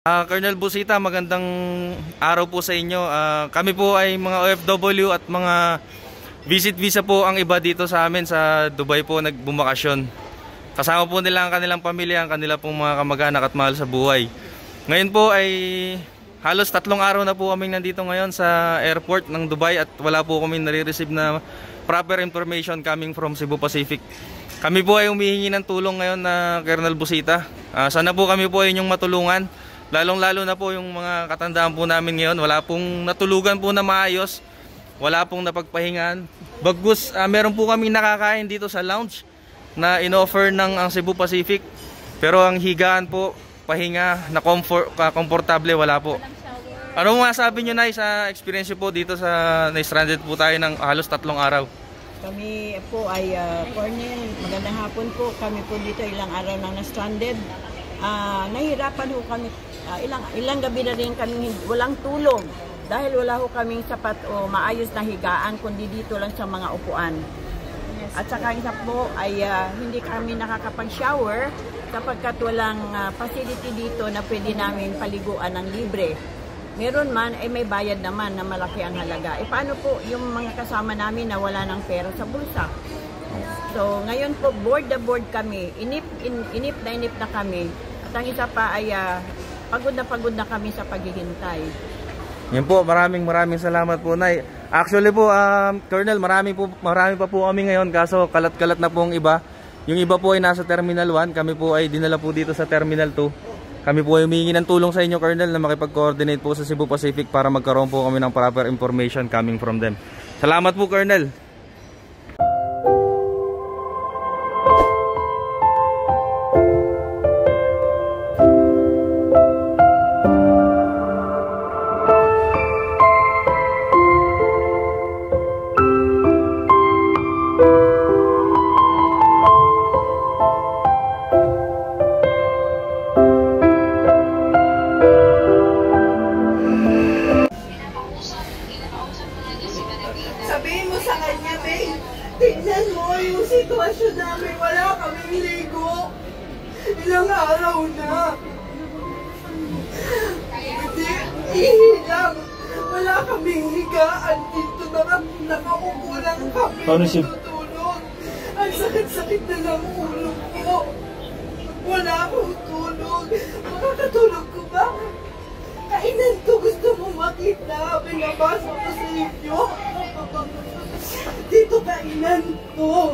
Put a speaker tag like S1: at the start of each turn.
S1: Colonel Busita, magandang araw po sa inyo. Kami po ay mga OFW at mga visit visa po ang iba dito sa amin sa Dubai po nagbumakasyon. Kasama po nila ang kanilang pamilya, ang kanila pong mga kamag-anak at mahal sa buhay. Ngayon po ay halos 3 araw na po kaming nandito ngayon sa airport ng Dubai at wala po kami nare-receive na proper information coming from Cebu Pacific. Kami po ay humihingi ng tulong ngayon na Colonel Busita. Sana po kami po ay inyong matulungan. Lalong-lalo na po yung mga katandaan po namin ngayon. Wala pong natulugan po na maayos. Wala pong napagpahingan. Bagus, meron po kami nakakain dito sa lounge na in-offer ng ang Cebu Pacific. Pero ang higaan po, pahinga, na komportable, wala po. Ano masasabi nyo, Nay, sa experience po dito sa na-stranded po tayo ng halos 3 araw?
S2: Kami po ay, Cornel, magandang hapon po. Kami po dito ilang araw nang na-stranded. Nahirapan ho kami. Ilang gabi na rin kami walang tulog dahil wala ho kaming sapat o maayos na higaan kundi dito lang sa mga upuan. At saka isa po ay hindi kami nakakapag-shower sapagkat walang facility dito na pwede namin paliguan ng libre. Meron man ay may bayad naman na malaki ang halaga. Paano po yung mga kasama namin na wala ng pera sa bulsa? So ngayon po board kami, inip na kami. At ang isa pa ay pagod na kami sa paghihintay.
S1: Yan po, maraming salamat po, Nay. Actually po, Colonel, marami pa po kami ngayon kaso kalat-kalat na po ang iba. Yung iba po ay nasa Terminal 1, kami po ay dinala po dito sa Terminal 2. Kami po ay humingi ng tulong sa inyo, Colonel, na makipag-coordinate po sa Cebu Pacific para magkaroon po kami ng proper information coming from them. Salamat po, Colonel.
S3: Sabihin mo sa kanya, babe, tignan mo yung sitwasyon namin. Wala kaming ligo. Ilang araw na. Hindi, ihilang. Wala kaming higaan. Dito nakaupo lang kami. Tutulog. Ang sakit-sakit na ng ulo ko. Wala akong tulog. Makakatulog ko ba? Kainan to, gusto mo makita. Binabasa ko sa inyo. Dito kainan to.